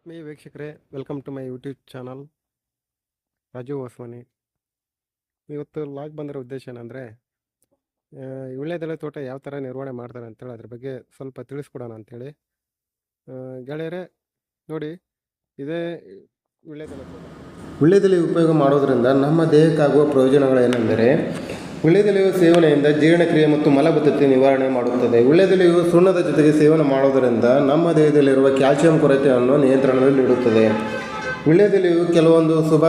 ಆತ್ಮೀಯ ವೀಕ್ಷಕರೇ, welcome to my YouTube channel Raju Hosamani. ಇವತ್ತು ಲಾಗ್ ಬಂದಿರೋ ಉದ್ದೇಶ ಏನಂದರೆ, ವೀಳ್ಯದೆಲೆ ತೋಟ ಯಾವ ಥರ ನಿರ್ವಹಣೆ ಮಾಡ್ತಾರೆ ಅಂತೇಳಿ ಅದ್ರ ಬಗ್ಗೆ ಸ್ವಲ್ಪ ತಿಳಿಸ್ಕೊಡೋಣ ಅಂಥೇಳಿ. ಗೆಳೆಯರೇ ನೋಡಿ, ಇದೇ ವೀಳ್ಯದೆಲೆ ತೋಟ. ವೀಳ್ಯದೆಲೆ ಉಪಯೋಗ ಮಾಡೋದ್ರಿಂದ ನಮ್ಮ ದೇಹಕ್ಕಾಗುವ ಪ್ರಯೋಜನಗಳೇನೆಂದರೆ, ವೀಳ್ಯದೆಲೆಯ ಸೇವನೆಯಿಂದ ಜೀರ್ಣಕ್ರಿಯೆ ಮತ್ತು ಮಲಬದ್ಧತೆ ನಿವಾರಣೆ ಮಾಡುತ್ತದೆ. ವೀಳ್ಯದೆಲೆಯು ಸುಣ್ಣದ ಜೊತೆಗೆ ಸೇವನೆ ಮಾಡೋದರಿಂದ ನಮ್ಮ ದೇಹದಲ್ಲಿರುವ ಕ್ಯಾಲ್ಸಿಯಂ ಕೊರತೆಯನ್ನು ನಿಯಂತ್ರಣದಲ್ಲಿಡುತ್ತದೆ. ವೀಳ್ಯದೆಲೆಯು ಕೆಲವೊಂದು ಶುಭ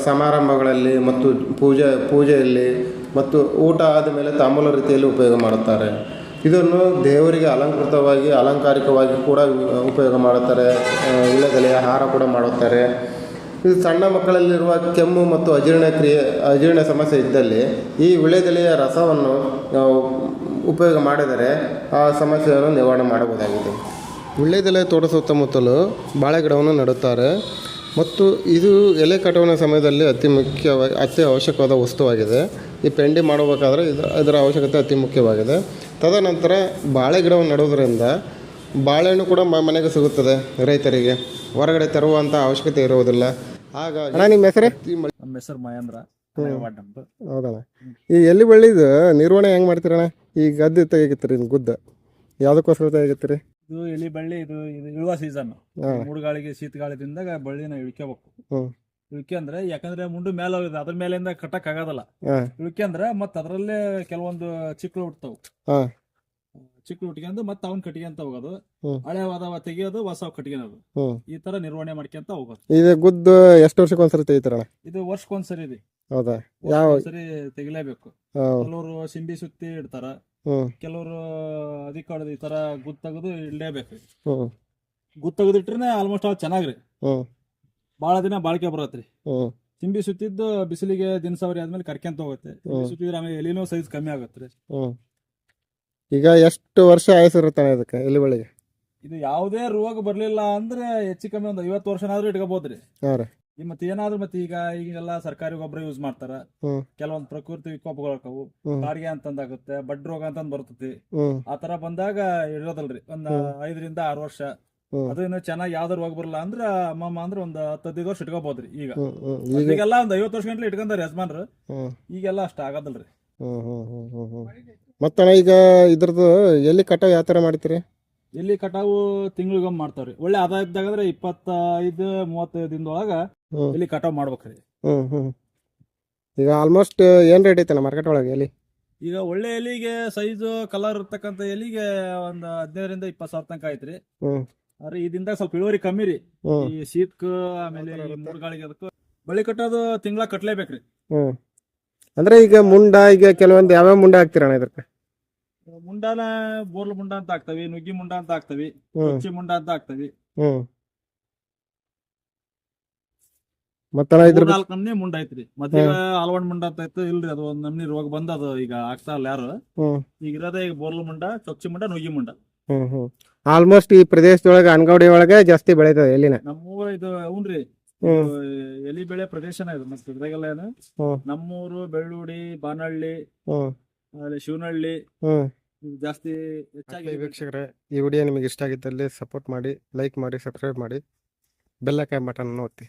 ಸಮಾರಂಭಗಳಲ್ಲಿ ಮತ್ತು ಪೂಜೆಯಲ್ಲಿ ಮತ್ತು ಊಟ ಆದಮೇಲೆ ತಾಂಬೂಲ ರೀತಿಯಲ್ಲಿ ಉಪಯೋಗ ಮಾಡುತ್ತಾರೆ. ಇದನ್ನು ದೇವರಿಗೆ ಅಲಂಕಾರಿಕವಾಗಿ ಕೂಡ ಉಪಯೋಗ ಮಾಡುತ್ತಾರೆ. ವೀಳ್ಯದೆಲೆಯ ಹಾರ ಕೂಡ ಮಾಡುತ್ತಾರೆ. ಇದು ಸಣ್ಣ ಮಕ್ಕಳಲ್ಲಿರುವ ಕೆಮ್ಮು ಮತ್ತು ಅಜೀರ್ಣ ಸಮಸ್ಯೆ ಇದ್ದಲ್ಲಿ ಈ ವೀಳ್ಯದೆಲೆಯ ರಸವನ್ನು ಉಪಯೋಗ ಮಾಡಿದರೆ ಆ ಸಮಸ್ಯೆಯನ್ನು ನಿವಾರಣೆ ಮಾಡಬಹುದಾಗಿದೆ. ವೀಳ್ಯದೆಲೆ ತೋಟ ಸುತ್ತಮುತ್ತಲು ಬಾಳೆ ಗಿಡವನ್ನು ನೆಡುತ್ತಾರೆ ಮತ್ತು ಇದು ಎಲೆ ಕಟಾವಿನ ಸಮಯದಲ್ಲಿ ಅತಿ ಅವಶ್ಯಕವಾದ ವಸ್ತುವಾಗಿದೆ. ಈ ಪೆಂಡಿ ಮಾಡಬೇಕಾದ್ರೆ ಇದರ ಅವಶ್ಯಕತೆ ಅತಿ ಮುಖ್ಯವಾಗಿದೆ. ತದನಂತರ ಬಾಳೆ ಗಿಡವನ್ನು ನೆಡುವುದರಿಂದ ಬಾಳೆಹಣ್ಣು ಕೂಡ ಮನೆಗೆ ಸಿಗುತ್ತದೆ. ರೈತರಿಗೆ ಹೊರಗಡೆ ತರುವಂಥ ಅವಶ್ಯಕತೆ ಇರುವುದಿಲ್ಲ. ಹಾಗಾಗಿ ನಿಮ್ಮ ಹೆಸರು? ನಮ್ಮ ಹೆಸರು ಮಹೇಂದ್ರ. ಹೌದಣ್ಣ. ಈ ಎಲ್ಲಿ ಬಳ್ಳಿದು ನಿರ್ವಹಣೆ ಹೆಂಗೆ ಮಾಡ್ತೀರಣ್ಣ? ಈ ಗದ್ದೆ ತೆಗಿತೀರಿ, ಗುದ್ದ ಯಾವುದಕ್ಕೋಸ್ಕರ ತೆಗಿತೀರಿ? ಇದು ಎಲಿ ಬಳ್ಳಿ, ಇದು ಇಳುವ ಸೀಸನ್. ಮೂಡುಗಾಳಿಗೆ ಶೀತಗಾಳದಿಂದ ಬಳ್ಳಿನ ಇಳ್ಕೋಬೇಕು. ಇಳ್ಕೆ ಅಂದ್ರೆ ಯಾಕಂದ್ರೆ ಮುಂಡು ಮೇಲೆ ಹೋಗಿದೆ, ಅದ್ರ ಮೇಲಿಂದ ಕಟ್ಟಕ್ ಆಗೋದಲ್ಲ. ಇಳ್ಕೆ ಅಂದ್ರೆ ಮತ್ ಅದ್ರಲ್ಲೇ ಕೆಲವೊಂದು ಚಿಕ್ಕಳು ಹುಟ್ಟವು. ಚಿಕ್ಕಳು ಹುಟ್ಕೊಂಡು ಮತ್ತೆ ಅವನ್ ಕಟ್ಕೊಂತ ಹೋಗೋದು, ಹಳೆವಾದವ ತೆಗಿಯೋದು, ಹೊಸ ಕಟ್ಕೊಳ್ಳೋದು. ಈ ತರ ನಿರ್ವಹಣೆ ಮಾಡ್ಕೊಂತ ಹೋಗೋದು. ಇದು ಗುದ್ದು ಎಷ್ಟು ವರ್ಷಕ್ಕೊಂದ್ಸರಿ ತೆಗಿತಾರಣ್ಣ? ಇದು ವರ್ಷಕ್ಕೊಂದ್ಸರಿ ಇದೆ. ಹೌದಾ? ಯಾವ ಸರಿ ತೆಗಿಲೇಬೇಕು. ಕೆಲವರು ಸಿಂಬಿ ಸುತ್ತಿ ಇಡ್ತಾರ, ಕೆಲವರು ಅದಕ್ಕೆ ಈ ತರ ಗುದ್ ತೆಗೆದು ಇಡಲೇಬೇಕು. ಗುದ್ ತೆಗೆದಿಟ್ರೆ ಆಲ್ಮೋಸ್ಟ್ ಆಲ್ ಚೆನ್ನಾಗ್ರಿ, ಬಹಳ ದಿನ ಬಾಳಿಕೆ ಬರತ್ರಿ. ಸಿಂಬಿ ಸುತ್ತಿದ್ದು ಬಿಸಿಲಿಗೆ ದಿನಸವರಿ ಆದ್ಮೇಲೆ ಕರ್ಕೊಂತ ಹೋಗುತ್ತೆ. ಸುತ್ತಿದ್ರೆ ಆಮೇಲೆ ಎಲಿನೂ ಸೈಜ್ ಕಮ್ಮಿ ಆಗತ್ರಿ. ಈಗ ಎಷ್ಟು ವರ್ಷ ಆಯಸ್ಸಿರುತ್ತಾನೆ ಇದಕ್ಕೆ ಎಲಿ ಬಳ್ಳಿಗೆ? ಇದು ಯಾವುದೇ ರೋಗ ಬರ್ಲಿಲ್ಲ ಅಂದ್ರೆ ಹೆಚ್ಚು ಕಮ್ಮಿ ಒಂದು 50 ವರ್ಷನಾದ್ರೂ ಇಟ್ಕೋಬಹುದ್ರಿ. ಮತ್ತೆ ಏನಾದ್ರು ಈಗೆಲ್ಲ ಸರ್ಕಾರಿ ಗೊಬ್ಬರ ಯೂಸ್ ಮಾಡ್ತಾರ. ಕೆಲವೊಂದು ಪ್ರಕೃತಿ ವಿಕೋಪಗಳು ಬಾಡಿಗೆ ಅಂತಂದಾಗುತ್ತೆ, ಬಡ್ ರೋಗ ಅಂತ ಬರ್ತತಿ. ಆ ತರ ಬಂದಾಗ ಇರೋದಲ್ರಿ, ಒಂದ್ 5 ರಿಂದ 6 ವರ್ಷ. ಅದು ಇನ್ನು ಚೆನ್ನಾಗಿ ಯಾವ್ದಾರು ರೋಗ ಬರಲ್ಲ ಅಂದ್ರೆ ಅಮ್ಮಮ್ಮ ಅಂದ್ರೆ ಒಂದ್ 10-15 ವರ್ಷ ಇಟ್ಕೋಬಹುದ್ರಿ. ಈಗೆಲ್ಲ ಒಂದ್ 50 ವರ್ಷ ಗಂಟ್ಲೆ ಇಟ್ಕೊಂಡಾರ ಯಜಮಾನ್ರು. ಈಗೆಲ್ಲ ಅಷ್ಟ ಆಗದಲ್ರಿ. ಮತ್ತ ಈಗ ಇದ್ರದ್ದು ಎಲ್ಲಿ ಕಟಾವ್ ಯಾವ ತರ ಮಾಡ್ತೀರಿ? ಎಲ್ಲಿ ಕಟಾವು ತಿಂಗಳಿಗೊಮ್ಮೆ ಮಾಡ್ತಾವ್ರಿ. ಒಳ್ಳೆ ಆದಾಯ ಇದ್ದಾಗಂದ್ರೆ 25-30 ದಿನದೊಳಗ ಎಲ್ಲಿ ಕಟಾವ್ ಮಾಡ್ಬೇಕ್ರಿ. ಈಗ ಆಲ್ಮೋಸ್ಟ್ ಏನ್ ರೇಟ್ ಐತಲ್ಲ ಮಾರ್ಕೆಟ್ ಒಳಗೆ ಎಲಿ? ಈಗ ಒಳ್ಳೆ ಎಲಿಗೆ ಸೈಜ್ ಕಲರ್ ಇರ್ತಕ್ಕಂಥ ಎಲಿಗೆ ಒಂದ್ 15 ರಿಂದ 20 ಸಾವಿರ ತನಕ ಐತ್ರಿ. ಆದ್ರೆ ಈ ದಿನದಾಗ ಸ್ವಲ್ಪ ಇಳುವರಿ ಕಮ್ಮಿ ರೀ. ಈ ಶೀತಕ್ ಆಮೇಲೆ ಮೂರ್ಗಾಳಿಗೆ ಅದಕ್ಕೆ ಬಳ್ಳಿ ಕಟ್ಟೋದು ತಿಂಗಳ ಕಟ್ಲೇಬೇಕ್ರಿ. ಅಂದ್ರೆ ಈಗ ಈಗ ಕೆಲವೊಂದು ಯಾವ್ಯಾವ ಮುಂಡ ಹಾಕ್ತಿರಣ್ಣ ಇದಕ್ಕೆ? ಮುಂಡಾನ ಬೋರ್ಲ್ ಮುಂಡ ಅಂತ ಹಾಕ್ತವಿ, ನುಗ್ಗಿ ಮುಂಡ ಅಂತ ಹಾಕ್ತವಿ, ಕೊಚ್ಚಿ ಮುಂಡ ಅಂತ ಹಾಕ್ತವಿ. ಮತ್ತೆ 4 ನಮ್ನಿ ಮುಂಡ ಐತ್ರಿ. ಮತ್ತೆ ಹಲವಣ್ ಮುಂಡ ಅಂತ ಇತ್ತು, ಇಲ್ರಿ ಅದು ಒಂದ್ ನಮ್ನಿ ರೋಗ ಬಂದ ಅದು ಈಗ ಆಗ್ತಾ ಇಲ್ಲ ಯಾರು. ಈಗ ಇರೋದೇ ಈಗ ಬೋರ್ಲ್ ಮುಂಡ, ಚೊಚ್ಚಿ ಮುಂಡ, ನುಗ್ಗಿ ಮುಂಡ. ಆಲ್ಮೋಸ್ಟ್ ಈ ಪ್ರದೇಶದೊಳಗ ಅನ್ಗೌಡಿ ಒಳಗೆ ಜಾಸ್ತಿ ಬೆಳೀತದೆ ಎಲಿನ. ನಮ್ಮೂರ ಇದು ಹ್ಞೂನ್ರಿ, ಎಲಿ ಬೆಳೆ ಪ್ರದೇಶನ ಇದು. ಮತ್ತೆ ಇದ್ರಾಗೆಲ್ಲ ಏನು ನಮ್ಮೂರು, ಬೆಳ್ಳೂಡಿ, ಬಾನಹಳ್ಳಿ, ಶಿವನಹಳ್ಳಿ ಜಾಸ್ತಿ ಹೆಚ್ಚಾಗಿ. ವೀಕ್ಷಕರೇ, ಈ ವಿಡಿಯೋ ನಿಮಗೆ ಇಷ್ಟ ಆಗಿದ್ದಲ್ಲಿ ಸಪೋರ್ಟ್ ಮಾಡಿ, ಲೈಕ್ ಮಾಡಿ, ಸಬ್ಸ್ಕ್ರೈಬ್ ಮಾಡಿ, ಬೆಲ್ ಐಕಾನ್ ಬಟನ್ ಒತ್ತಿ.